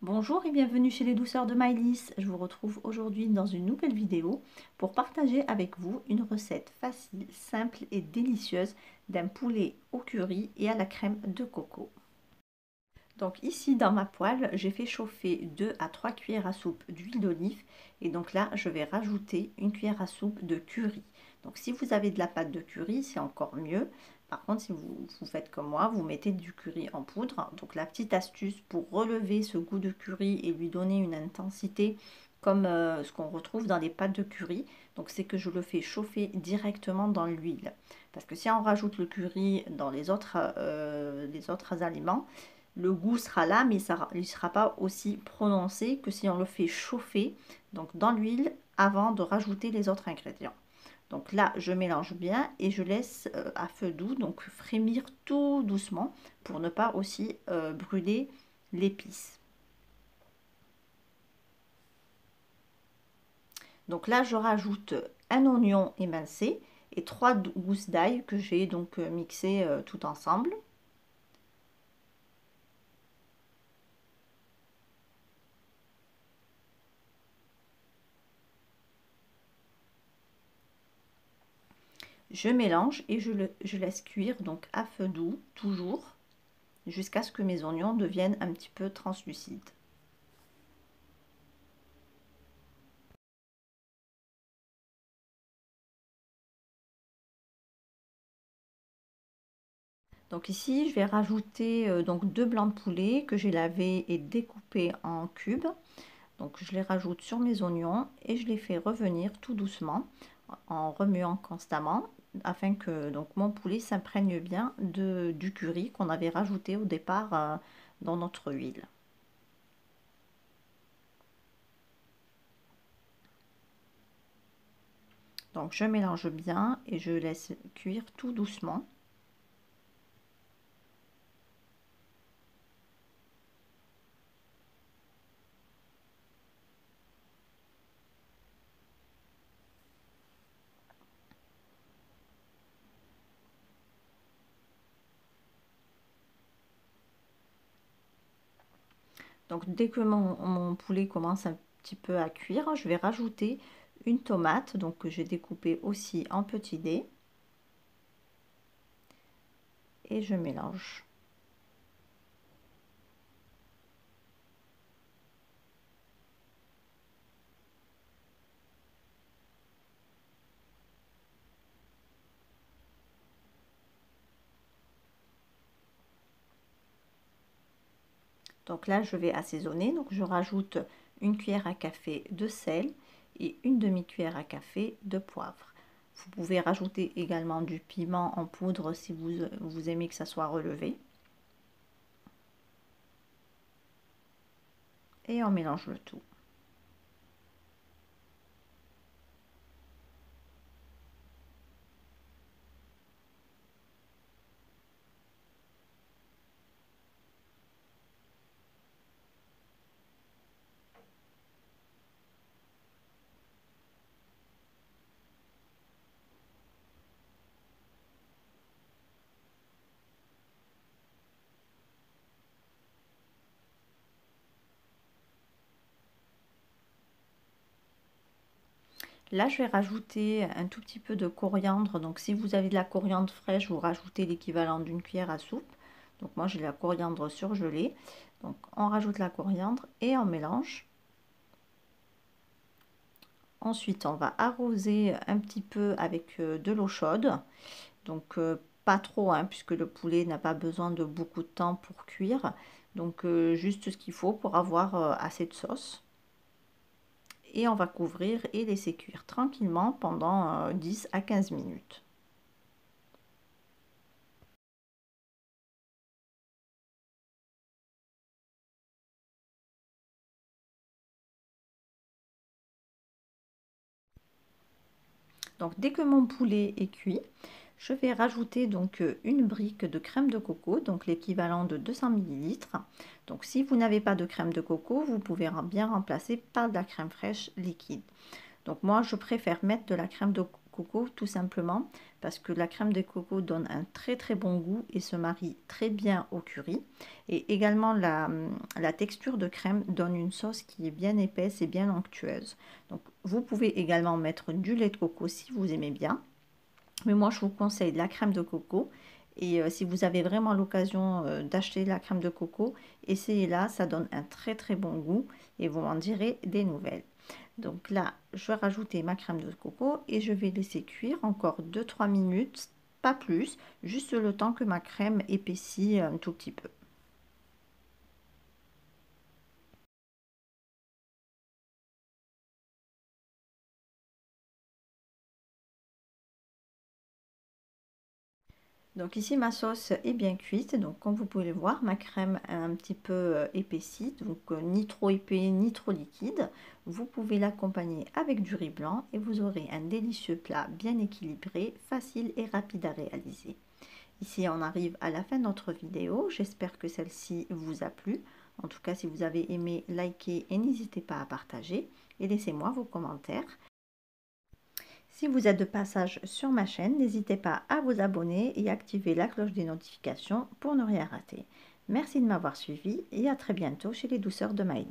Bonjour et bienvenue chez les douceurs de Maëlys. Je vous retrouve aujourd'hui dans une nouvelle vidéo pour partager avec vous une recette facile, simple et délicieuse d'un poulet au curry et à la crème de coco. Donc ici dans ma poêle, j'ai fait chauffer 2 à 3 cuillères à soupe d'huile d'olive et donc là je vais rajouter une cuillère à soupe de curry. Donc si vous avez de la pâte de curry, c'est encore mieux. Par contre, si vous faites comme moi, vous mettez du curry en poudre. Donc la petite astuce pour relever ce goût de curry et lui donner une intensité comme ce qu'on retrouve dans les pâtes de curry, donc c'est que je le fais chauffer directement dans l'huile. Parce que si on rajoute le curry dans les autres aliments, le goût sera là, mais il ne sera pas aussi prononcé que si on le fait chauffer donc dans l'huile avant de rajouter les autres ingrédients. Donc là, je mélange bien et je laisse à feu doux, donc frémir tout doucement pour ne pas aussi brûler l'épice. Donc là, je rajoute un oignon émincé et 3 gousses d'ail que j'ai donc mixé tout ensemble. Je mélange et je laisse cuire donc à feu doux, toujours, jusqu'à ce que mes oignons deviennent un petit peu translucides. Donc ici, je vais rajouter donc 2 blancs de poulet que j'ai lavés et découpés en cubes. Donc je les rajoute sur mes oignons et je les fais revenir tout doucement en remuant constamment afin que donc mon poulet s'imprègne bien du curry qu'on avait rajouté au départ dans notre huile. Donc je mélange bien et je laisse cuire tout doucement. Donc dès que mon poulet commence un petit peu à cuire, je vais rajouter une tomate donc que j'ai découpée aussi en petits dés et je mélange. Donc là, je vais assaisonner. Donc je rajoute une cuillère à café de sel et une demi-cuillère à café de poivre. Vous pouvez rajouter également du piment en poudre si vous aimez que ça soit relevé. Et on mélange le tout. Là, je vais rajouter un tout petit peu de coriandre. Donc, si vous avez de la coriandre fraîche, vous rajoutez l'équivalent d'une cuillère à soupe. Donc, moi, j'ai de la coriandre surgelée. Donc, on rajoute la coriandre et on mélange. Ensuite, on va arroser un petit peu avec de l'eau chaude. Donc, pas trop, hein, puisque le poulet n'a pas besoin de beaucoup de temps pour cuire. Donc, juste ce qu'il faut pour avoir assez de sauce. Et on va couvrir et laisser cuire tranquillement pendant 10 à 15 minutes. Donc dès que mon poulet est cuit, je vais rajouter donc une brique de crème de coco, donc l'équivalent de 200 ml. Donc si vous n'avez pas de crème de coco, vous pouvez bien remplacer par de la crème fraîche liquide. Donc moi je préfère mettre de la crème de coco, tout simplement parce que la crème de coco donne un très bon goût et se marie très bien au curry. Et également la texture de crème donne une sauce qui est bien épaisse et bien onctueuse. Donc vous pouvez également mettre du lait de coco si vous aimez bien. Mais moi je vous conseille la crème de coco. Et si vous avez vraiment l'occasion d'acheter la crème de coco, essayez-la, ça donne un très bon goût et vous m'en direz des nouvelles. Donc là, je vais rajouter ma crème de coco et je vais laisser cuire encore 2-3 minutes, pas plus, juste le temps que ma crème épaissit un tout petit peu. Donc ici ma sauce est bien cuite, donc comme vous pouvez le voir, ma crème est un petit peu épaissie, donc ni trop épais ni trop liquide. Vous pouvez l'accompagner avec du riz blanc et vous aurez un délicieux plat bien équilibré, facile et rapide à réaliser. Ici on arrive à la fin de notre vidéo, j'espère que celle-ci vous a plu. En tout cas si vous avez aimé, likez et n'hésitez pas à partager et laissez-moi vos commentaires. Si vous êtes de passage sur ma chaîne, n'hésitez pas à vous abonner et activer la cloche des notifications pour ne rien rater. Merci de m'avoir suivi et à très bientôt chez les douceurs de Maëlys.